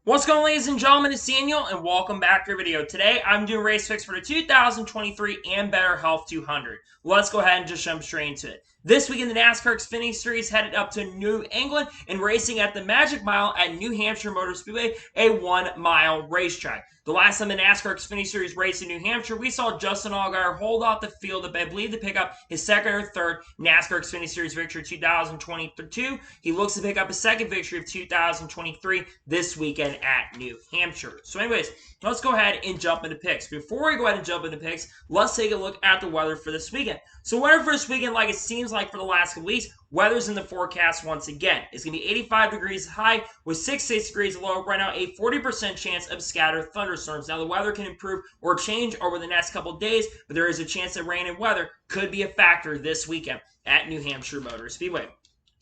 What's going on, ladies and gentlemen? It's Daniel, and welcome back to our video. Today, I'm doing race picks for the 2023 Ambetter Health 200. Let's go ahead and just jump straight into it. This week in the NASCAR Xfinity Series, headed up to New England and racing at the Magic Mile at New Hampshire Motor Speedway, a 1-mile racetrack. The last time the NASCAR Xfinity Series raced in New Hampshire, we saw Justin Allgaier hold off the field, I believe, to pick up his second or third NASCAR Xfinity Series victory 2022. He looks to pick up his second victory of 2023 this weekend at New Hampshire. So anyways, let's go ahead and jump into picks. Before we go ahead and jump into picks, let's take a look at the weather for this weekend. So weather for this weekend, like it seems like for the last couple weeks, weather's in the forecast once again. It's going to be 85 degrees high with 66 degrees low. Right now, a 40% chance of scattered thunderstorms. Now, the weather can improve or change over the next couple days, but there is a chance that rain and weather could be a factor this weekend at New Hampshire Motor Speedway.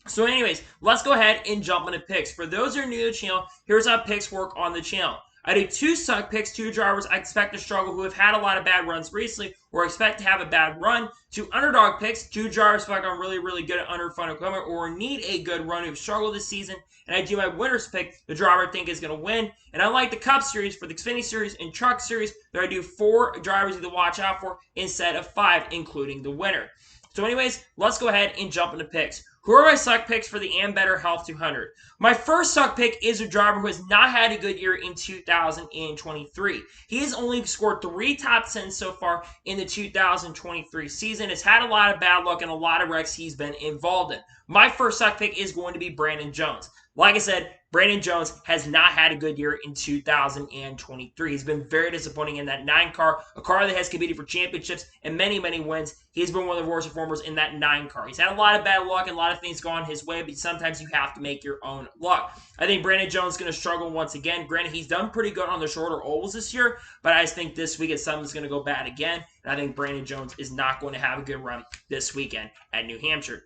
So anyways, let's go ahead and jump into picks. For those who are new to the channel, here's how picks work on the channel. I do two suck picks, two drivers I expect to struggle who have had a lot of bad runs recently or expect to have a bad run. Two underdog picks, two drivers who I feel like are really good at underfront equipment or need a good run who've struggled this season. And I do my winners pick, the driver I think is going to win. And unlike the Cup Series, for the Xfinity Series and Truck Series, there I do 4 drivers to watch out for instead of 5, including the winner. So anyways, let's go ahead and jump into picks. Who are my suck picks for the Ambetter Health 200? My first suck pick is a driver who has not had a good year in 2023. He has only scored 3 top 10s so far in the 2023 season. Has had a lot of bad luck and a lot of wrecks he's been involved in. My first suck pick is going to be Brandon Jones. Like I said, Brandon Jones has not had a good year in 2023. He's been very disappointing in that 9 car, a car that has competed for championships and many wins. He's been one of the worst performers in that 9 car. He's had a lot of bad luck and a lot of things gone his way, but sometimes you have to make your own luck. I think Brandon Jones is going to struggle once again. Granted, he's done pretty good on the shorter ovals this year, but I just think this week something's going to go bad again, and I think Brandon Jones is not going to have a good run this weekend at New Hampshire.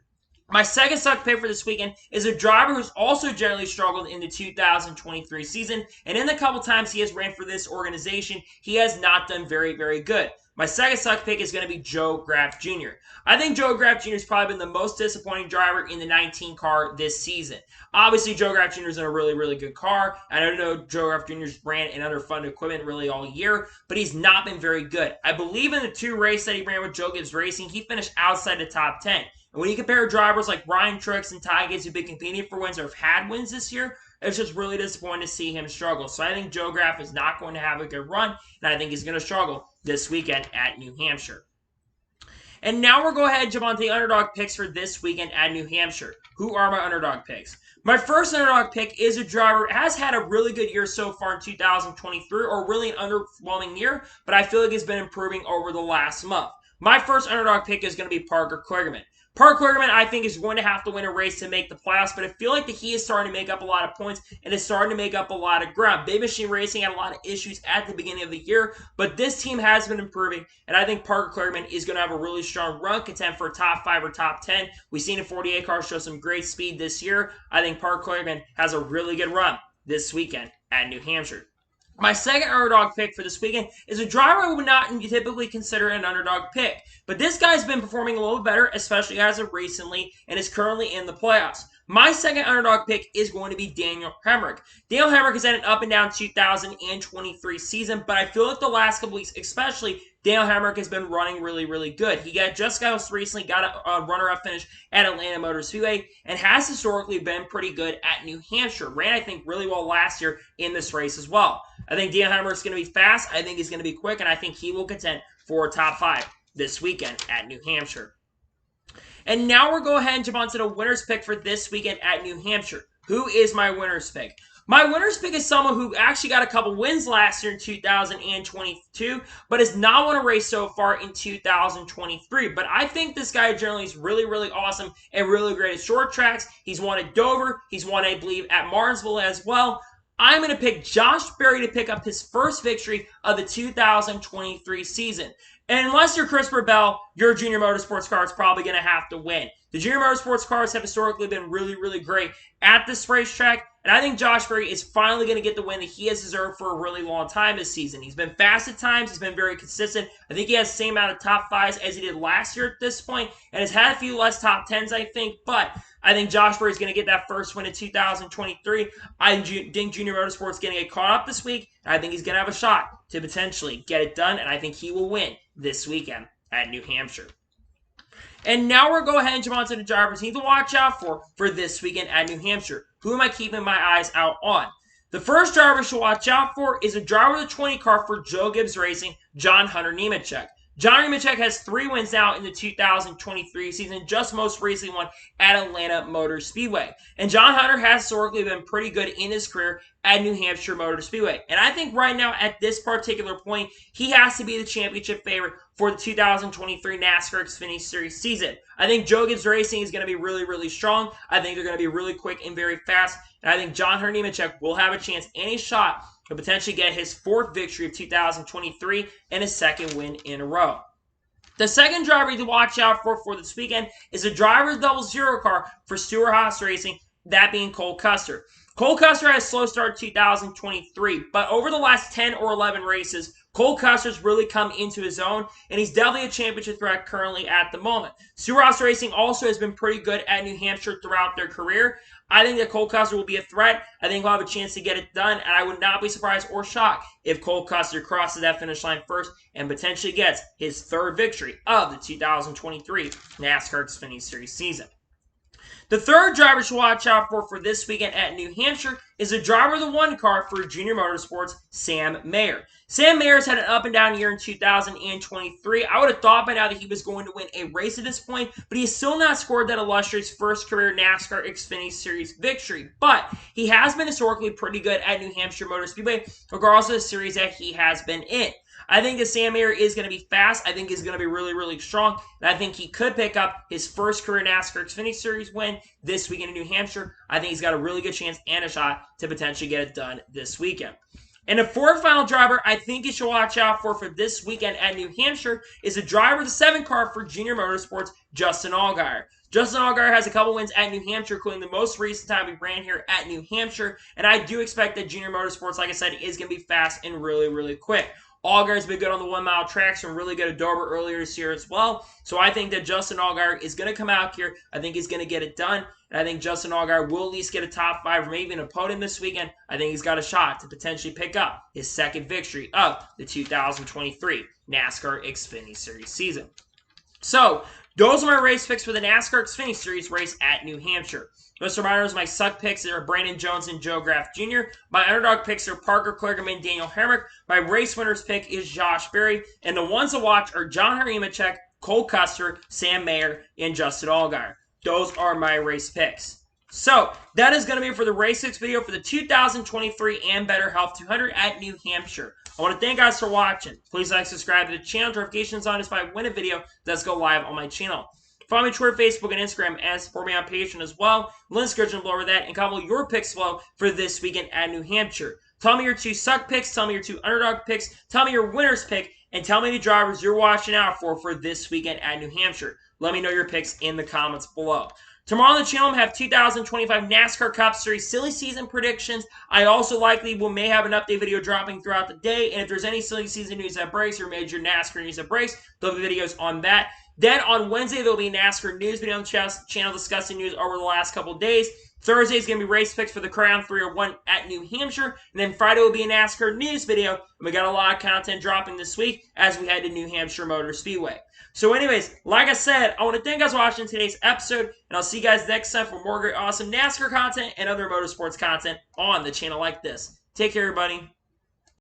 My second suck pick for this weekend is a driver who's also generally struggled in the 2023 season, and in the couple times he has ran for this organization, he has not done very good. My second suck pick is going to be Graf Jr. I think Graf Jr. has probably been the most disappointing driver in the 19 car this season. Obviously, Graf Jr. is in a really good car. I don't know Graf Jr.'s ran in underfunded equipment really all year, but he's not been very good. I believe in the 2 races that he ran with Joe Gibbs Racing, he finished outside the top 10. And when you compare drivers like Ryan Truex and Ty Gibbs who've been competing for wins or have had wins this year, it's just really disappointing to see him struggle. So I think Graf is not going to have a good run, and I think he's going to struggle this weekend at New Hampshire. And now we're going to go ahead and jump on to the underdog picks for this weekend at New Hampshire. Who are my underdog picks? My first underdog pick is a driver who has had a really good year so far in 2023, or really an underwhelming year, but I feel like he's been improving over the last month. My first underdog pick is going to be Parker Kligerman. Parker Kligerman, I think, is going to have to win a race to make the playoffs, but I feel like that he is starting to make up a lot of points and is starting to make up a lot of ground. Big Machine Racing had a lot of issues at the beginning of the year, but this team has been improving, and I think Parker Kligerman is going to have a really strong run, contend for a top 5 or top 10. We've seen a 48 car show some great speed this year. I think Parker Kligerman has a really good run this weekend at New Hampshire. My second underdog pick for this weekend is a driver I would not typically consider an underdog pick. But this guy's been performing a little better, especially as of recently, and is currently in the playoffs. My second underdog pick is going to be Daniel Hemric. Daniel Hemric has had an up and down 2023 season, but I feel like the last couple weeks, especially, Daniel Hemric has been running really good. He just recently got a runner-up finish at Atlanta Motor Speedway and has historically been pretty good at New Hampshire. Ran, I think, really well last year in this race as well. I think Daniel Hemric is going to be fast. I think he's going to be quick, and I think he will contend for a top 5 this weekend at New Hampshire. And now we're going to go ahead and jump on to the winner's pick for this weekend at New Hampshire. Who is my winner's pick? My winner's pick is someone who actually got a couple wins last year in 2022, but has not won a race so far in 2023. But I think this guy generally is really awesome and really great at short tracks. He's won at Dover. He's won, I believe, at Martinsville as well. I'm going to pick Josh Berry to pick up his first victory of the 2023 season. And unless you're Christopher Bell, your junior motorsports car is probably going to have to win. The Junior Motorsports cars have historically been really, really great at this racetrack, and I think Josh Berry is finally going to get the win that he has deserved for a really long time this season. He's been fast at times. He's been very consistent. I think he has the same amount of top 5s as he did last year at this point, and has had a few less top 10s, I think, but I think Josh Berry is going to get that first win in 2023. I think Junior Motorsports is going to get caught up this week, and I think he's going to have a shot to potentially get it done, and I think he will win this weekend at New Hampshire. And now we're going to go ahead and jump on to the drivers you need to watch out for this weekend at New Hampshire. Who am I keeping my eyes out on? The first driver to watch out for is a driver of the 20 car for Joe Gibbs Racing, John Hunter Nemechek. John Nemechek has 3 wins now in the 2023 season, just most recently won at Atlanta Motor Speedway. And John Hunter has historically been pretty good in his career at New Hampshire Motor Speedway. And I think right now, at this particular point, he has to be the championship favorite for the 2023 NASCAR Xfinity Series season. I think Joe Gibbs Racing is going to be really, really strong. I think they're going to be really quick and very fast. And I think John Hunter Nemechek will have a chance and a shot to potentially get his 4th victory of 2023 and his 2nd win in a row. The second driver to watch out for this weekend is a driver's double zero car for Stewart-Haas Racing, that being Cole Custer. Cole Custer had a slow start 2023, but over the last 10 or 11 races, Cole Custer's really come into his own, and he's definitely a championship threat currently at the moment. Stewart-Haas Racing also has been pretty good at New Hampshire throughout their career. I think that Cole Custer will be a threat. I think he'll have a chance to get it done, and I would not be surprised or shocked if Cole Custer crosses that finish line first and potentially gets his 3rd victory of the 2023 NASCAR Xfinity Series season. The third driver to watch out for this weekend at New Hampshire is a driver of the 1 car for Junior Motorsports, Sam Mayer. Sam Mayer's had an up and down year in 2023. I would have thought by now that he was going to win a race at this point, but he has still not scored that illustrious first career NASCAR Xfinity Series victory. But he has been historically pretty good at New Hampshire Motor Speedway, regardless of the series that he has been in. I think that Sam Mayer is going to be fast. I think he's going to be really, really strong. And I think he could pick up his first career NASCAR Xfinity Series win this weekend in New Hampshire. I think he's got a really good chance and a shot to potentially get it done this weekend. And the 4th final driver I think you should watch out for this weekend at New Hampshire is a driver of the 7 car for Junior Motorsports, Justin Allgaier. Justin Allgaier has a couple wins at New Hampshire, including the most recent time he ran here at New Hampshire. And I do expect that Junior Motorsports, like I said, is going to be fast and really, really quick. Allgaier's been good on the 1-mile tracks and really good at Dover earlier this year as well. So I think that Justin Allgaier is going to come out here. I think he's going to get it done. And I think Justin Allgaier will at least get a top 5 or maybe even a podium this weekend. I think he's got a shot to potentially pick up his 2nd victory of the 2023 NASCAR Xfinity Series season. So, those are my race picks for the NASCAR Xfinity Series race at New Hampshire. Just a reminder, my suck picks are Brandon Jones and Joe Graf Jr. My underdog picks are Parker Kligerman and Daniel Hemrick. My race winners pick is Josh Berry. And the ones to watch are John Hunter Nemechek, Cole Custer, Sam Mayer, and Justin Allgaier. Those are my race picks. So, that is going to be for the race picks video for the 2023 Ambetter Health 200 at New Hampshire. I want to thank you guys for watching. Please like, subscribe to the channel, notifications on if I win a video that's go live on my channel. Follow me on Twitter, Facebook, and Instagram, and support me on Patreon as well. Link description below over that, and comment your picks below for this weekend at New Hampshire. Tell me your 2 suck picks, tell me your 2 underdog picks, tell me your winners pick, and tell me the drivers you're watching out for this weekend at New Hampshire. Let me know your picks in the comments below. Tomorrow on the channel, I have 2025 NASCAR Cup Series silly season predictions. I also likely may have an update video dropping throughout the day. And if there's any silly season news that breaks or major NASCAR news that breaks, there'll be videos on that. Then on Wednesday, there'll be a NASCAR news video on the channel discussing news over the last couple days. Thursday is going to be race picks for the Crown 301 at New Hampshire. And then Friday will be a NASCAR news video. And we got a lot of content dropping this week as we head to New Hampshire Motor Speedway. So anyways, like I said, I want to thank you guys for watching today's episode. And I'll see you guys next time for more great, awesome NASCAR content and other motorsports content on the channel like this. Take care, everybody.